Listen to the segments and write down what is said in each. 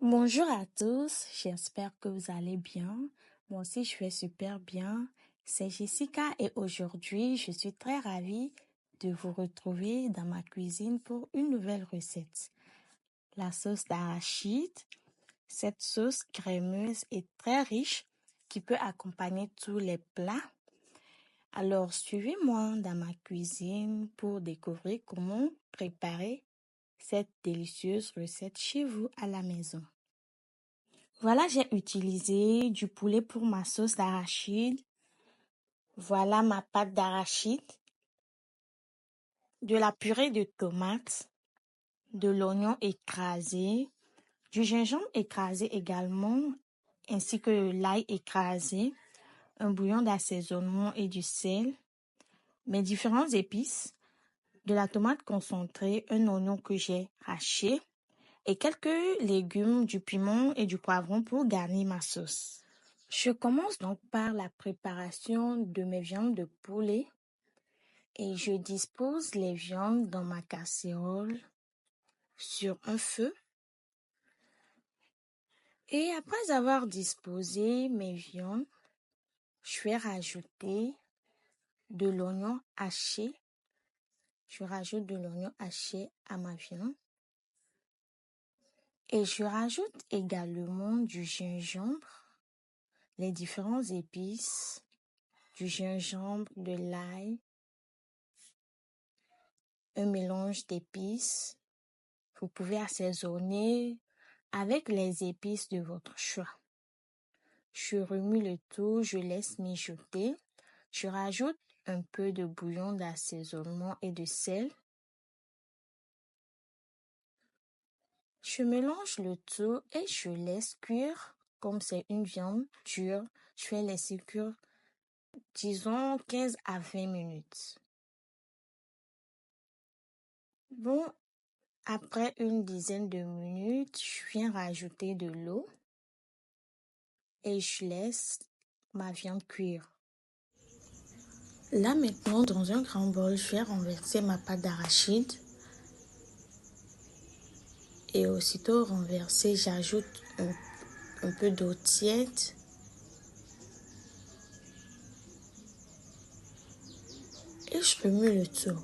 Bonjour à tous, j'espère que vous allez bien. Moi aussi, je vais super bien. C'est Jessica et aujourd'hui, je suis très ravie de vous retrouver dans ma cuisine pour une nouvelle recette. La sauce d'arachide. Cette sauce crémeuse est très riche qui peut accompagner tous les plats. Alors, suivez-moi dans ma cuisine pour découvrir comment préparer cette délicieuse recette chez vous à la maison. Voilà, j'ai utilisé du poulet pour ma sauce d'arachide. Voilà ma pâte d'arachide, de la purée de tomates, de l'oignon écrasé, du gingembre écrasé également, ainsi que l'ail écrasé, un bouillon d'assaisonnement et du sel, mes différentes épices, de la tomate concentrée, un oignon que j'ai haché et quelques légumes, du piment et du poivron pour garnir ma sauce. Je commence donc par la préparation de mes viandes de poulet et je dispose les viandes dans ma casserole sur un feu. Et après avoir disposé mes viandes, je vais rajouter de l'oignon haché. Je rajoute de l'oignon haché à ma viande. Et je rajoute également du gingembre, les différentes épices, du gingembre, de l'ail, un mélange d'épices. Vous pouvez assaisonner avec les épices de votre choix. Je remue le tout, je laisse mijoter. Je rajoute un peu de bouillon d'assaisonnement et de sel. Je mélange le tout et je laisse cuire. Comme c'est une viande dure, je vais laisser cuire, disons 15 à 20 minutes. Bon, après une dizaine de minutes, je viens rajouter de l'eau et je laisse ma viande cuire. Là maintenant, dans un grand bol, je vais renverser ma pâte d'arachide. Et aussitôt renversée, j'ajoute un peu d'eau tiède. Et je remue le tout.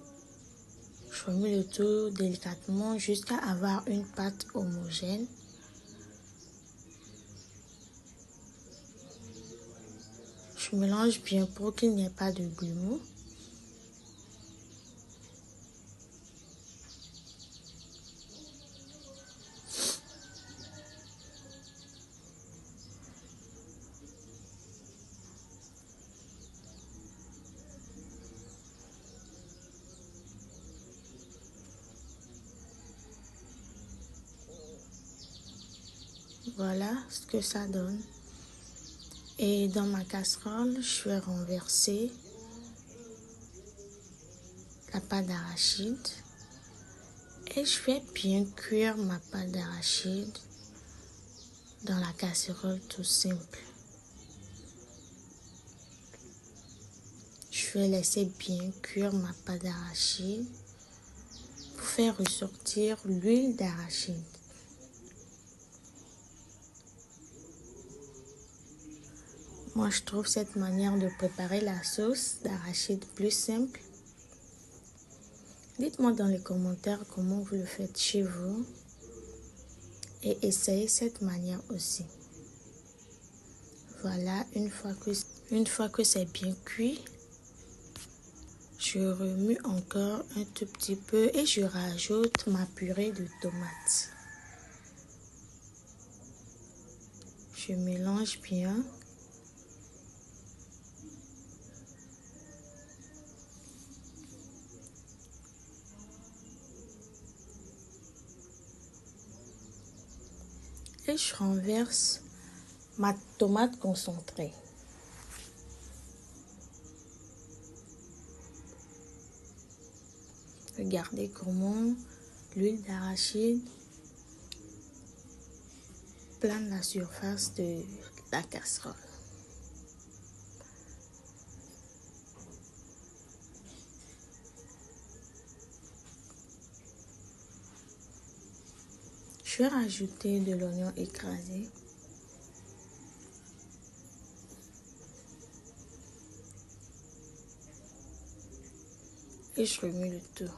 Je remue le tout délicatement jusqu'à avoir une pâte homogène. Je mélange bien pour qu'il n'y ait pas de grumeaux. Voilà ce que ça donne. Et dans ma casserole, je vais renverser la pâte d'arachide. Et je vais bien cuire ma pâte d'arachide dans la casserole tout simple. Je vais laisser bien cuire ma pâte d'arachide pour faire ressortir l'huile d'arachide. Moi, je trouve cette manière de préparer la sauce d'arachide plus simple. Dites-moi dans les commentaires comment vous le faites chez vous et essayez cette manière aussi. Voilà, une fois que c'est bien cuit, je remue encore un tout petit peu et je rajoute ma purée de tomates. Je mélange bien. Et je renverse ma tomate concentrée. Regardez comment l'huile d'arachide plane la surface de la casserole. Je vais rajouter de l'oignon écrasé. Et je remue le tout.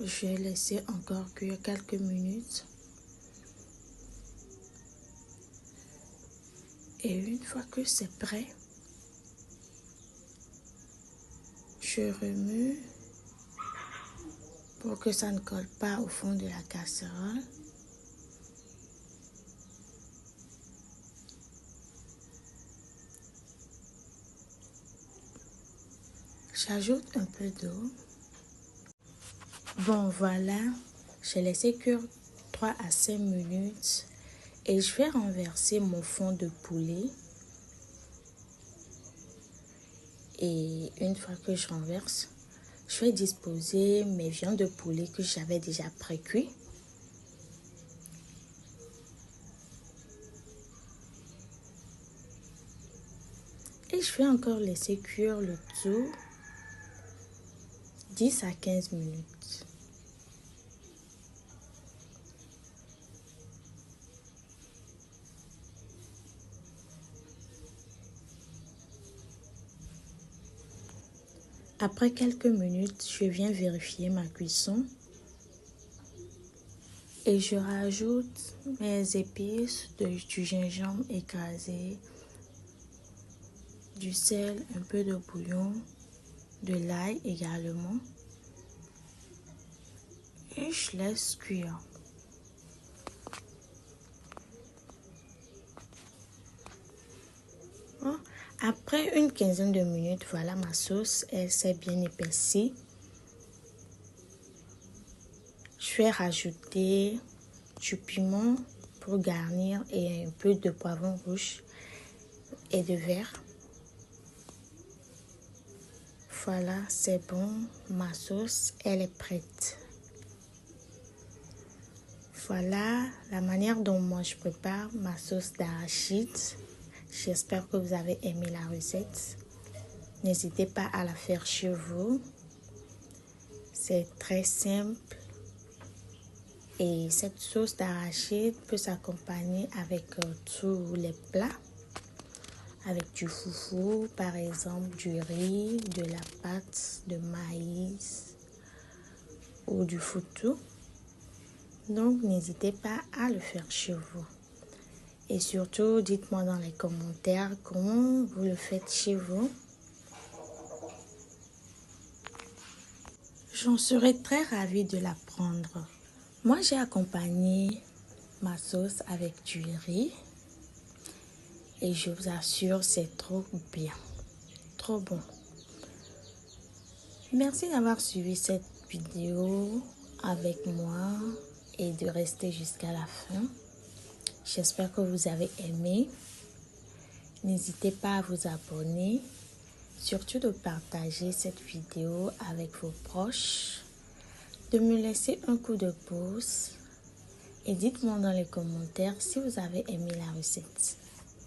Je vais laisser encore cuire quelques minutes. Et une fois que c'est prêt, je remue pour que ça ne colle pas au fond de la casserole. J'ajoute un peu d'eau. Bon, voilà, j'ai laissé cuire 3 à 5 minutes et je vais renverser mon fond de poulet. Et une fois que je renverse, je vais disposer mes viandes de poulet que j'avais déjà pré-cuit. Et je vais encore laisser cuire le tout 10 à 15 minutes. Après quelques minutes, je viens vérifier ma cuisson. Et je rajoute mes épices, du gingembre écrasé, du sel, un peu de bouillon, de l'ail également. Et je laisse cuire. Bon, après une quinzaine de minutes, voilà ma sauce, elle s'est bien épaissie. Je vais rajouter du piment pour garnir et un peu de poivron rouge et de vert. Voilà, c'est bon, ma sauce, elle est prête. Voilà la manière dont moi je prépare ma sauce d'arachide. J'espère que vous avez aimé la recette. N'hésitez pas à la faire chez vous. C'est très simple. Et cette sauce d'arachide peut s'accompagner avec tous les plats. Avec du foufou, par exemple, du riz, de la pâte de maïs ou du foutou. Donc, n'hésitez pas à le faire chez vous. Et surtout, dites-moi dans les commentaires comment vous le faites chez vous. J'en serais très ravie de l'apprendre. Moi, j'ai accompagné ma sauce avec du riz. Et je vous assure, c'est trop bien. Trop bon. Merci d'avoir suivi cette vidéo avec moi et de rester jusqu'à la fin. J'espère que vous avez aimé. N'hésitez pas à vous abonner. Surtout de partager cette vidéo avec vos proches. De me laisser un coup de pouce. Et dites-moi dans les commentaires si vous avez aimé la recette.